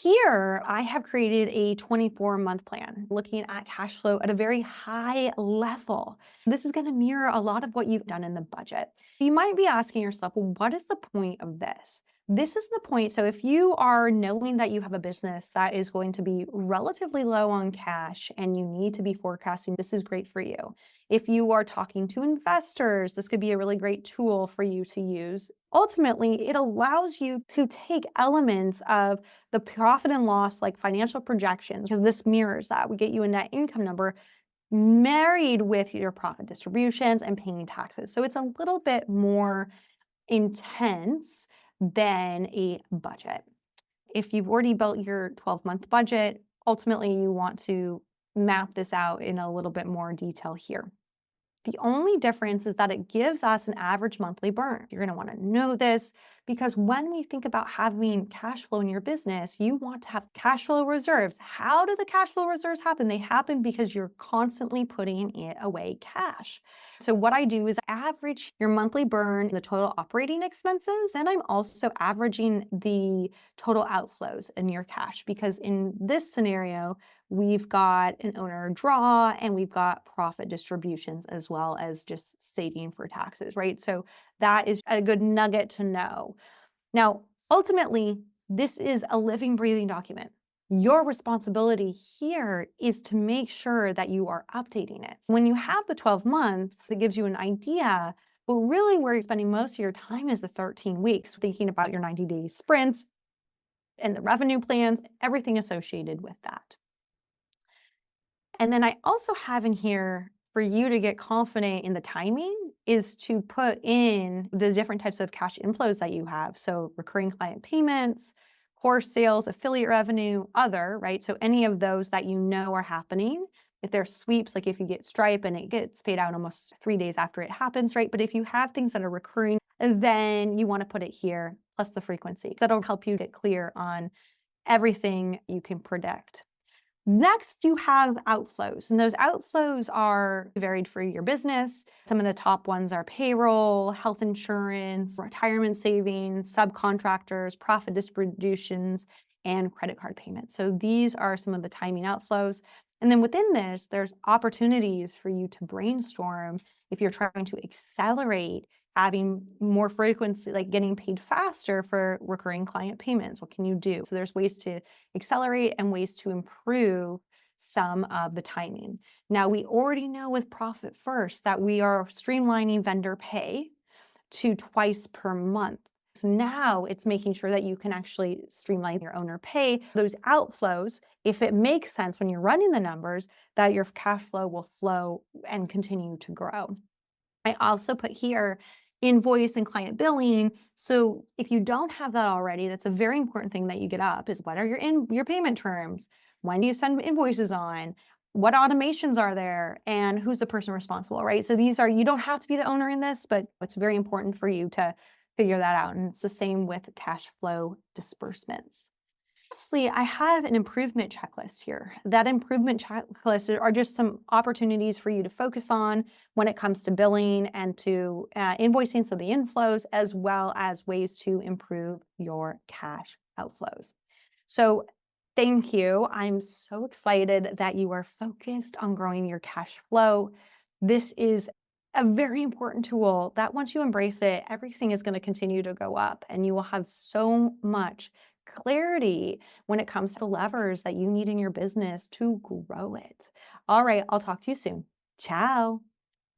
Here, I have created a 24-month plan looking at cash flow at a very high level. This is going to mirror a lot of what you've done in the budget. You might be asking yourself, well, what is the point of this? This is the point. So, if you are knowing that you have a business that is going to be relatively low on cash and you need to be forecasting, this is great for you. If you are talking to investors, this could be a really great tool for you to use. Ultimately, it allows you to take elements of the profit and loss, like financial projections, because this mirrors that. We get you a net income number married with your profit distributions and paying taxes. So it's a little bit more intense than a budget. If you've already built your 12-month budget, ultimately you want to map this out in a little bit more detail here. The only difference is that it gives us an average monthly burn. You're going to want to know this because when we think about having cash flow in your business, you want to have cash flow reserves. How do the cash flow reserves happen? They happen because you're constantly putting it away cash. So what I do is average your monthly burn, the total operating expenses, and I'm also averaging the total outflows in your cash because in this scenario, we've got an owner draw and we've got profit distributions as well as just saving for taxes, right? So that is a good nugget to know. Now, ultimately, this is a living, breathing document. Your responsibility here is to make sure that you are updating it. When you have the 12 months, it gives you an idea, but really where you're spending most of your time is the 13 weeks, thinking about your 90-day sprints and the revenue plans, everything associated with that. And then I also have in here for you to get confident in the timing is to put in the different types of cash inflows that you have. So recurring client payments, course sales, affiliate revenue, other, right? So any of those that you know are happening. If there's sweeps, like if you get Stripe and it gets paid out almost 3 days after it happens, right? But if you have things that are recurring, then you want to put it here, plus the frequency. That'll help you get clear on everything you can predict. Next, you have outflows, and those outflows are varied for your business. Some of the top ones are payroll, health insurance, retirement savings, subcontractors, profit distributions, and credit card payments. So these are some of the timing outflows. And then within this, there's opportunities for you to brainstorm if you're trying to accelerate having more frequency, like getting paid faster for recurring client payments. What can you do? So there's ways to accelerate and ways to improve some of the timing. Now, we already know with Profit First that we are streamlining vendor pay to twice per month. So now it's making sure that you can actually streamline your owner pay, those outflows, if it makes sense when you're running the numbers, that your cash flow will flow and continue to grow. I also put here invoice and client billing. So if you don't have that already, that's a very important thing that you get up is what are your payment terms? When do you send invoices on? What automations are there? And who's the person responsible, right? So these are, you don't have to be the owner in this, but it's very important for you to figure that out. And it's the same with cash flow disbursements. Lastly, I have an improvement checklist here. That improvement checklist are just some opportunities for you to focus on when it comes to billing and to invoicing, so the inflows, as well as ways to improve your cash outflows. So thank you. I'm so excited that you are focused on growing your cash flow. This is a very important tool that once you embrace it, everything is going to continue to go up and you will have so much clarity when it comes to the levers that you need in your business to grow it. All right, I'll talk to you soon. Ciao.